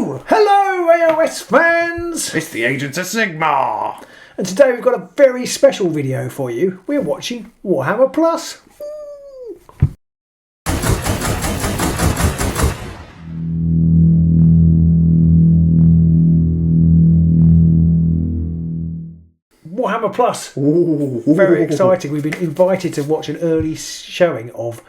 Hello, AOS fans! It's the agents of Sigmar! And today we've got a very special video for you. We're watching Warhammer Plus. Warhammer Plus. Ooh. Very exciting. We've been invited to watch an early showing of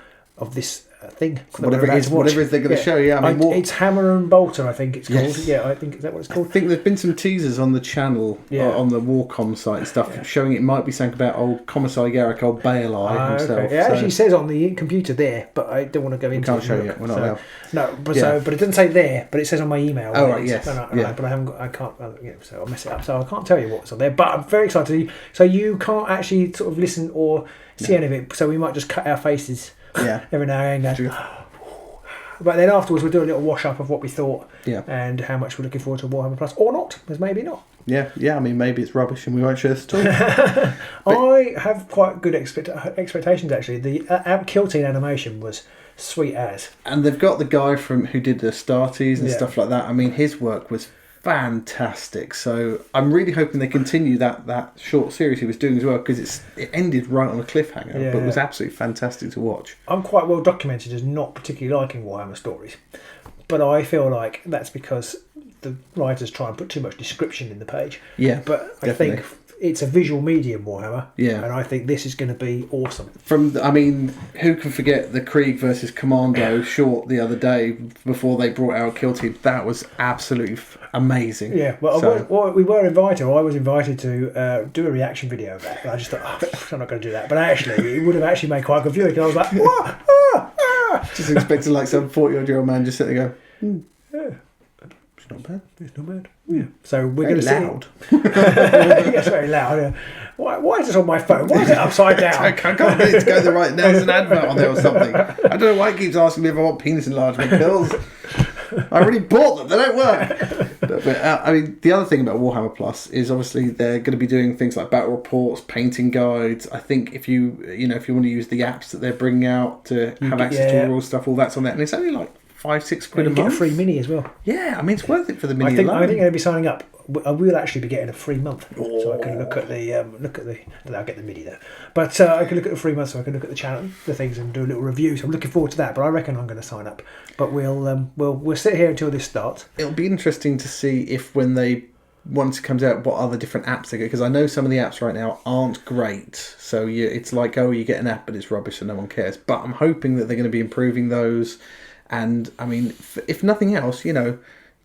this thing. Whatever it is they're going to show you. I mean, it's Hammer and Bolter, I think it's called. Yes. Yeah, I think is that what it's called? I think there's been some teasers on the channel, on the Warcom site and stuff, showing it might be something about old Commissar Garrick, old Bale Eye himself. Okay. It actually says on the computer there, but I don't want to go into it. Can't show you it. We're not allowed. No, but but it doesn't say there, but it says on my email. Oh right, yes. But I haven't got, I can't. So I'll mess it up. So I can't tell you what's on there. But I'm very excited. So you can't actually sort of listen or see any of it. So we might just cut our faces. Every now and then. But then afterwards we'll do a little wash up of what we thought and how much we're looking forward to Warhammer Plus or not, because maybe not. Yeah. I mean, maybe it's rubbish and we won't share this at all. I have quite good expectations actually. The kill team animation was sweet as. And they've got the guy who did the Starties and stuff like that. I mean, his work was fantastic. So I'm really hoping they continue that short series he was doing as well, because it ended right on a cliffhanger, but it was absolutely fantastic to watch. I'm quite well documented as not particularly liking Warhammer stories, but I feel like that's because the writers try and put too much description in the page. But I think it's a visual medium, Warhammer. And I think this is going to be awesome. Who can forget the Krieg versus Commando short the other day before they brought out Kill Team? That was absolutely amazing. We were invited, or I was invited to do a reaction video of that. And I just thought, I'm not going to do that. But actually, it would have actually made quite a good viewing. I was like, just expecting like some 40-year-old man just sitting there going, It's not bad. It's not bad. Yeah. So we're going to loud. Yes, very loud. Yeah. Why is this on my phone? Why is it upside down? I can't get it to go the right. There's an advert on there or something. I don't know why it keeps asking me if I want penis enlargement pills. I already bought them. They don't work. But the other thing about Warhammer Plus is obviously they're going to be doing things like battle reports, painting guides. I think if you want to use the apps that they're bringing out to have access to all stuff, all that's on there, and it's only like £5-6 a month. Get a free mini as well. Yeah, I mean it's worth it for the mini. I think I'll be signing up. I will actually be getting a free month, so I can look at the. I'll get the mini though, but I can look at the 3 months, so I can look at the channel, the things, and do a little review. So I'm looking forward to that. But I reckon I'm going to sign up. But we'll sit here until this starts. It'll be interesting to see if once it comes out, what other different apps they get, because I know some of the apps right now aren't great. So it's like, you get an app, but it's rubbish and no one cares. But I'm hoping that they're going to be improving those. And I mean, if nothing else,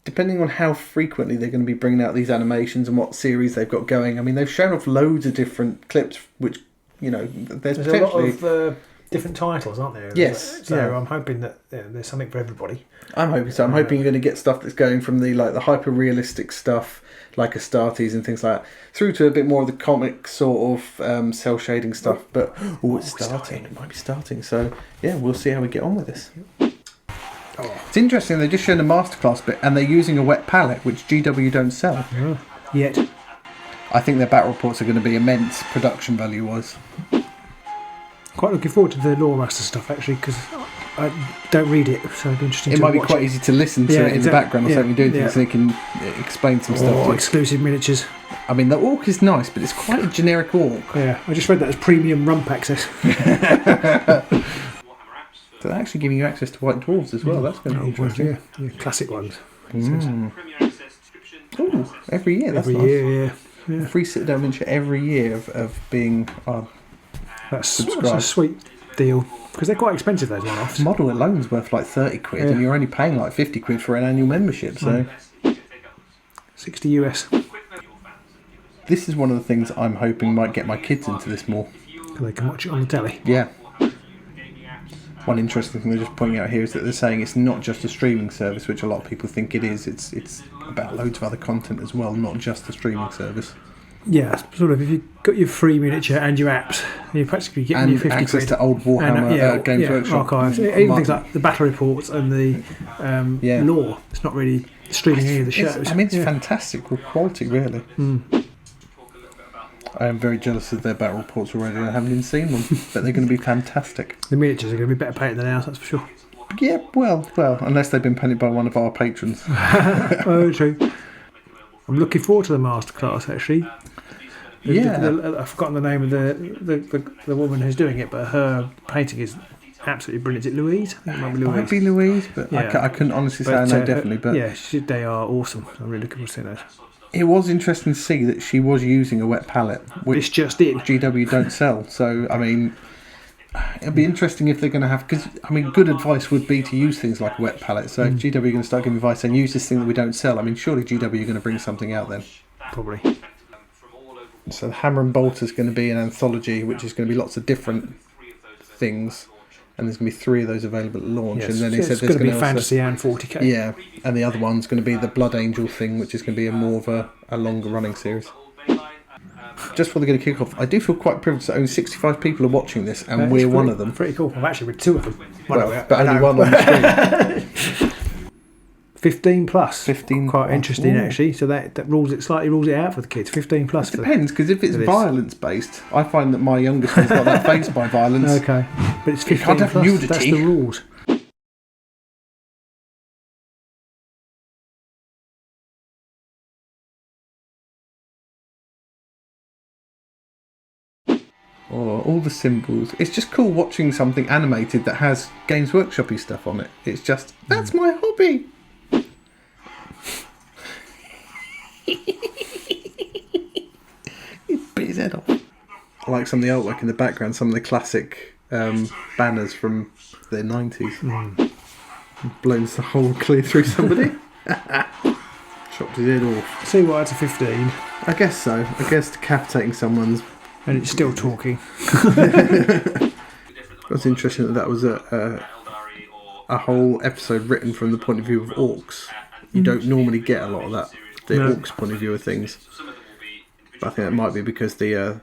depending on how frequently they're going to be bringing out these animations and what series they've got going. I mean, they've shown off loads of different clips, which, there's potentially a lot of different titles, aren't there? Yes. So I'm hoping that there's something for everybody. I'm hoping so. I'm hoping you're going to get stuff that's going from the hyper-realistic stuff, like Astartes and things like that, through to a bit more of the comic sort of cel-shading stuff. But, it's starting. It might be starting. So, we'll see how we get on with this. It's interesting, they've just shown a masterclass bit and they're using a wet palette, which GW don't sell. Yet. I think their battle reports are going to be immense production value-wise. Quite looking forward to the Lore Master stuff, actually, because I don't read it, so it'd be interesting to watch. It might be quite easy to listen to it in the background or something doing things, so they can explain some stuff. Exclusive miniatures. I mean, the Orc is nice, but it's quite a generic Orc. Yeah, I just read that as premium rump access. So they're actually giving you access to White Dwarves as well. That's going to be interesting. Yeah, classic ones. Ooh, every year. That's every nice. year, yeah. Free sit-down miniature every year of being that's a sweet deal, because they're quite expensive, those one-offs. Model alone's worth like 30 quid, and you're only paying like 50 quid for an annual membership. So 60 US. This is one of the things I'm hoping might get my kids into this more. So they can watch it on the telly. Yeah. One interesting thing they're just pointing out here is that they're saying it's not just a streaming service, which a lot of people think it is. It's about loads of other content as well, not just the streaming service. Yeah, sort of. If you've got your free miniature and your apps, you're practically getting your 50 access quid. to old Warhammer Games Workshop archives. Even things like the battle reports and the lore. It's not really streaming any of the shows. It's fantastic quality, really. I am very jealous of their battle reports already. I haven't even seen them, but they're going to be fantastic. The miniatures are going to be better painted than ours, that's for sure. Yeah, well, unless they've been painted by one of our patrons. Oh, true. I'm looking forward to the masterclass, actually. I've forgotten the name of the woman who's doing it, but her painting is absolutely brilliant. Is it Louise? I think it might be Louise, but yeah. I couldn't honestly say no, definitely. But yeah, they are awesome. I'm really looking forward to seeing those. It was interesting to see that she was using a wet palette, which it's just in. GW don't sell. So, I mean, it'll be interesting if they're going to have... Because, I mean, good advice would be to use things like a wet palette. So if GW are going to start giving advice and use this thing that we don't sell, I mean, surely GW are going to bring something out then. Probably. So the Hammer and Bolter is going to be an anthology, which is going to be lots of different things. And there's going to be 3 of those available at launch. Yes, and then he said it's going to be fantasy and 40k. Yeah, and the other one's going to be the Blood Angel thing, which is going to be more of a longer running series. Just before they're going to kick off, I do feel quite privileged that only 65 people are watching this, and we're one of them. Pretty cool. I've actually read 2 of them. But only one on the screen. 15 plus. 15 quite plus. interesting, Ooh. actually. So that slightly rules it out for the kids. 15 plus. It depends, because if it's violence based, I find that my youngest one's not that phased by violence. Okay, but it's 15 can't have plus. nudity. That's the rules. Or all the symbols. It's just cool watching something animated that has Games Workshop-y stuff on it. It's just, that's my hobby. He bit his head off. I like some of the artwork in the background, some of the classic banners from the 90s. Blows the hole clear through somebody. Chopped his head off. See why it's a 15. I guess so. I guess decapitating someone's... And it's still talking. What's interesting that was a whole episode written from the point of view of orcs. You don't normally get a lot of that, the orcs' point of view of things. But I think that might be because the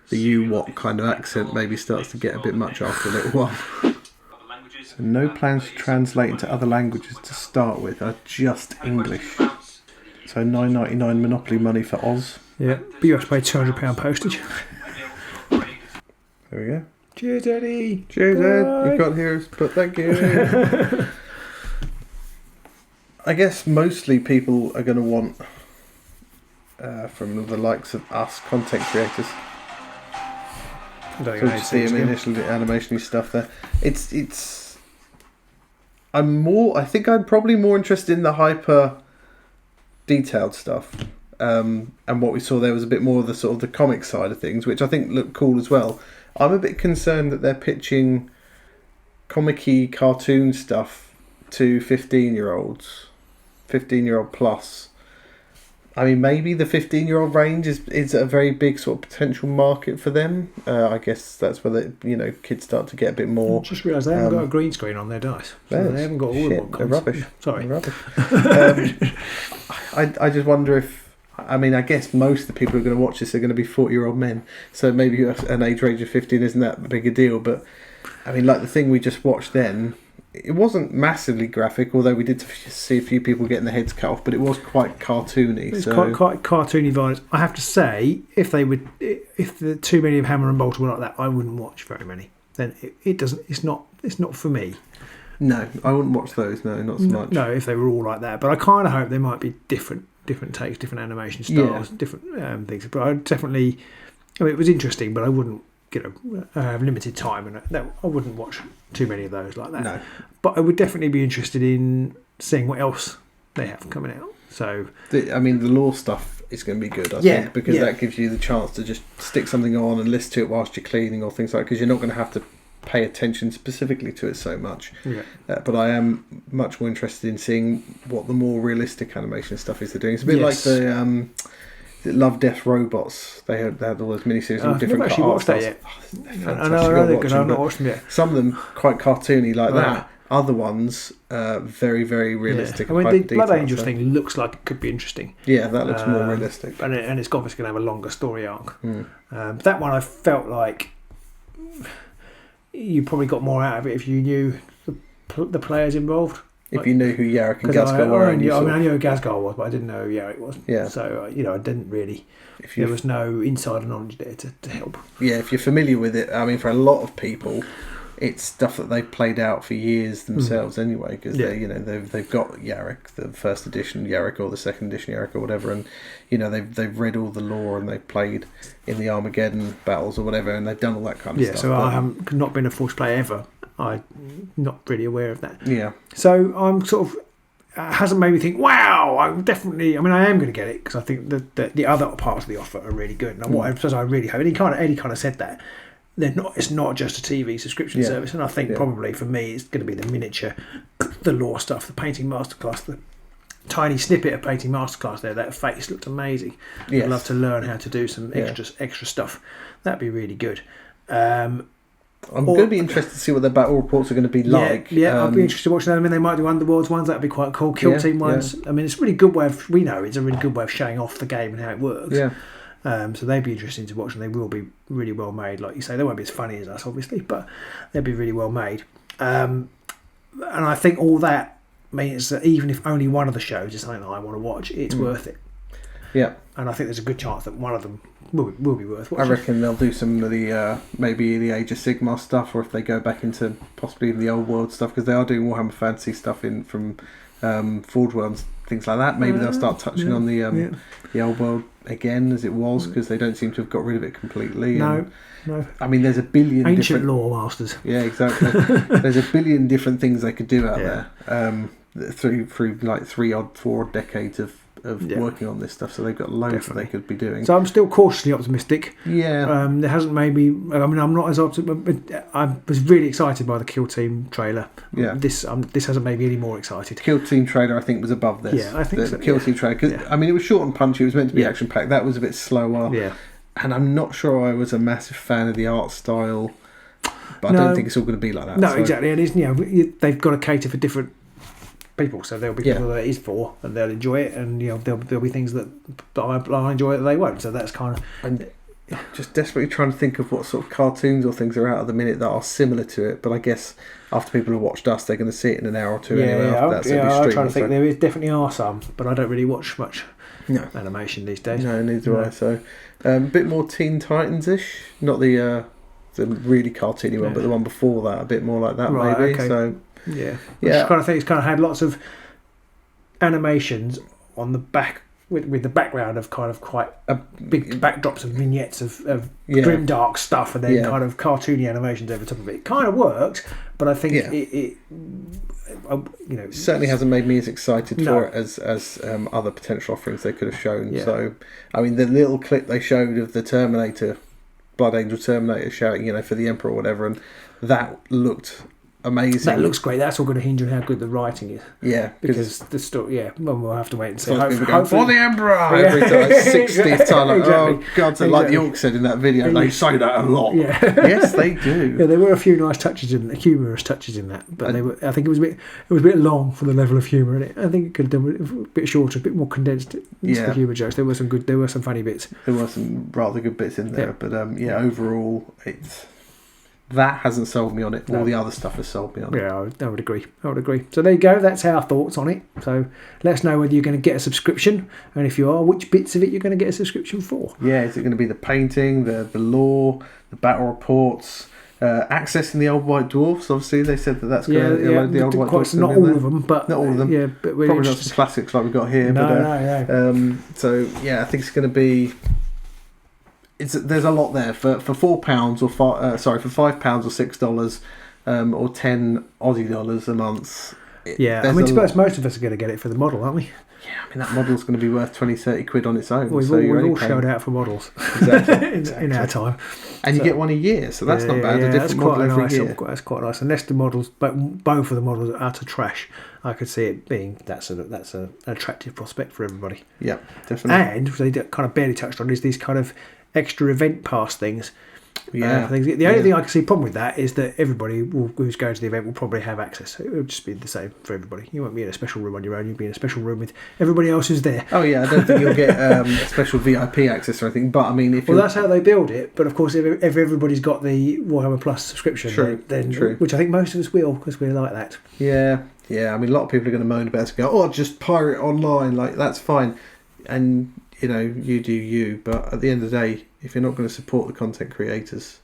Ewok kind of accent maybe starts to get a bit much after a little while. So no plans to translate into other languages to start with, are just English. So $9.99 Monopoly money for Oz. Yeah, but you have to pay £200 postage. There we go. Cheers, Eddie. Cheers, Ed. You got here, but thank you. I guess mostly people are going to want from the likes of us, content creators. So just the initial animation stuff there. It's. I think I'm probably more interested in the hyper detailed stuff. And what we saw there was a bit more of the sort of the comic side of things, which I think looked cool as well. I'm a bit concerned that they're pitching comic-y cartoon stuff to 15-year-olds, 15-year-old plus. I mean, maybe the 15-year-old range is a very big sort of potential market for them. I guess that's where kids start to get a bit more. I just realised they haven't got a green screen on their dice. So they haven't got all of they're rubbish. Sorry, they're rubbish. I just wonder if. I mean, I guess most of the people who are going to watch this are going to be 40-year-old men. So maybe an age range of 15 isn't that big a deal. But, I mean, like the thing we just watched then, it wasn't massively graphic, although we did see a few people getting their heads cut off, but it was quite cartoony. It's quite cartoony violence. I have to say, if the too many of Hammer and Bolter were like that, I wouldn't watch very many. Then it doesn't. It's not for me. No, I wouldn't watch those. No, not so much. No, if they were all like that. But I kind of hope they might be different takes, different animation styles, different things. But I definitely, it was interesting, but I wouldn't, have limited time, and I wouldn't watch too many of those like that. No. But I would definitely be interested in seeing what else they have coming out. So, the lore stuff is going to be good, I think, because that gives you the chance to just stick something on and listen to it whilst you're cleaning or things like that, because you're not going to have to pay attention specifically to it so much. Yeah. But I am much more interested in seeing what the more realistic animation stuff is they're doing. It's a bit like the Love, Death, Robots. They had all those miniseries in different. I've actually watched that yet. I know they're good. I've not watched them yet. Some of them quite cartoony like that. Other ones very, very realistic. I mean, the Blood Angel thing looks like it could be interesting. Yeah, that looks more realistic. And it's obviously going to have a longer story arc. That one I felt like you probably got more out of it if you knew the players involved. If you knew who Yarrick and Gasgar were. I knew who Gasgar was, but I didn't know who Yarrick was. Yeah. So, I didn't really... There was no insider knowledge there to help. Yeah, if you're familiar with it, I mean, for a lot of people, it's stuff that they've played out for years themselves anyway, because they've got Yarrick, the first edition Yarrick or the second edition Yarrick or whatever, and they've read all the lore and they've played in the Armageddon battles or whatever, and they've done all that kind of stuff. So I haven't not been a Force player ever. I'm not really aware of that. Yeah. So I'm sort of hasn't made me think, wow, I am going to get it because I think that the other parts of the offer are really good, and what I really hope. Eddie kind of said that. It's not just a TV subscription service, and I think probably for me it's going to be the miniature, the lore stuff, the painting masterclass, the tiny snippet of painting masterclass there. That face looked amazing. I'd love to learn how to do some extra stuff. That'd be really good. I'm going to be interested to see what their battle reports are going to be like. Yeah, I'd be interested to watch them. I mean, they might do Underworlds ones. That'd be quite cool. Kill Team ones. I mean, it's a really good way of. We know it's a really good way of showing off the game and how it works. Yeah. So they'd be interesting to watch, and they will be really well made. Like you say, they won't be as funny as us, obviously, but they'll be really well made. And I think all that means that even if only one of the shows is something that I want to watch, it's worth it. Yeah. And I think there's a good chance that one of them will be worth watching. I reckon they'll do some of the maybe the Age of Sigmar stuff, or if they go back into possibly even the old world stuff, because they are doing Warhammer Fantasy stuff from Forge Worlds, things like that. Maybe they'll start touching on the old world again as it was, because they don't seem to have got rid of it completely. No. I mean, there's a billion ancient lore masters. Yeah, exactly. There's a billion different things they could do out there through like 4 decades of working on this stuff, so they've got loads that they could be doing. So I'm still cautiously optimistic. Yeah. There hasn't made me. I mean, I'm not as optimistic. But I was really excited by the Kill Team trailer. Yeah. This hasn't made me any more excited. The Kill Team trailer, I think, was above this. Yeah, I think the Kill Team trailer, because I mean, it was short and punchy. It was meant to be action packed. That was a bit slower. Yeah. And I'm not sure I was a massive fan of the art style, but I don't think it's all going to be like that. No, exactly. And it's they've got to cater for different people, so there'll be people that it is for, and they'll enjoy it, and there'll be things that I enjoy that they won't. So that's kind of. I'm just desperately trying to think of what sort of cartoons or things are out at the minute that are similar to it. But I guess after people have watched us, they're going to see it in an hour or two anyway. I'm trying to think. There definitely are some, but I don't really watch much animation these days. No, neither do I. So a bit more Teen Titans-ish, not the really cartoony one, but the one before that, a bit more like that maybe. Okay. So. Yeah. I kind of think it's kind of had lots of animations on the back with the background of kind of quite big backdrops of vignettes of grim dark stuff, and then kind of cartoony animations over top of it. It kind of works, but I think it certainly hasn't made me as excited for it as other potential offerings they could have shown. Yeah. So I mean, the little clip they showed of the Terminator, Blood Angel Terminator shouting, for the Emperor or whatever, and that looked amazing. That looks great. That's all going to hinge on how good the writing is. Yeah, because the story. Yeah, well, we'll have to wait and see. Hopefully, for the Emperor every time, 60th time. Exactly. Oh God! So like the Orc said in that video, they say that a lot. Yeah, yes, they do. Yeah, there were a few nice touches humorous touches in that, but I think it was a bit long for the level of humour in it. I think it could have done a bit shorter, a bit more condensed. The humour jokes. There were some funny bits. There were some rather good bits in there, but overall, that hasn't sold me on it. All the other stuff has sold me on it. Yeah, I would agree. So there you go. That's our thoughts on it. So let us know whether you're going to get a subscription, and if you are, which bits of it you're going to get a subscription for. Yeah, is it going to be the painting, the lore, the battle reports, accessing the old white dwarfs? Obviously, they said that's going to the old white dwarfs. Not all of them, but not all of them. Yeah, but we're probably not some classics like we've got here. No. So yeah, I think it's going to be. There's a lot there for £4 or for £5 or $6 or 10 Aussie dollars a month. I mean, to be honest, most of us are going to get it for the model, aren't we? Yeah, I mean that model's going to be worth 20-30 quid on its own. We've all shelled out for models in our time, and you get one a year, so that's not bad. A different model every year. That's quite nice. Unless the models, but both of the models are utter trash, I could see it being that's an attractive prospect for everybody. Yeah, definitely. And they kind of barely touched on is these kind of extra event pass things. The only thing I can see problem with that is that everybody who's going to the event will probably have access. It will just be the same for everybody. You won't be in a special room on your own. You'll be in a special room with everybody else who's there. Oh yeah, I don't think you'll get a special VIP access or anything. But I mean, that's how they build it. But of course, if everybody's got the Warhammer Plus subscription, then which I think most of us will, because we're like that. Yeah. I mean, a lot of people are going to moan about it and go, just pirate online. Like that's fine, and you do you. But at the end of the day, if you're not going to support the content creators,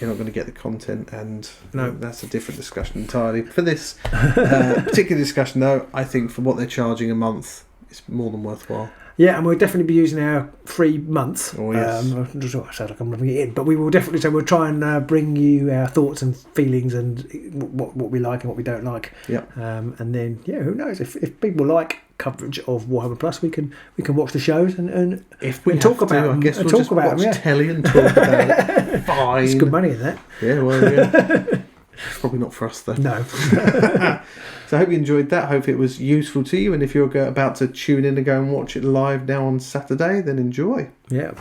you're not going to get the content, and no, that's a different discussion entirely. For this particular discussion, though, I think for what they're charging a month, it's more than worthwhile. Yeah, and we'll definitely be using our free month. Oh, yes. I'm just sort of sound like I'm rubbing it in, but we will definitely. So we'll try and bring you our thoughts and feelings and what we like and what we don't like. Yeah. And then who knows if people like coverage of Warhammer Plus, we can watch the shows and if we talk about them. I guess we'll talk just about watch them, telly and talk about it. Fine. There's good money in that. Yeah, well, yeah. Probably not for us though. No. So I hope you enjoyed that. Hope it was useful to you. And if you're about to tune in and go and watch it live now on Saturday, then enjoy. Yeah.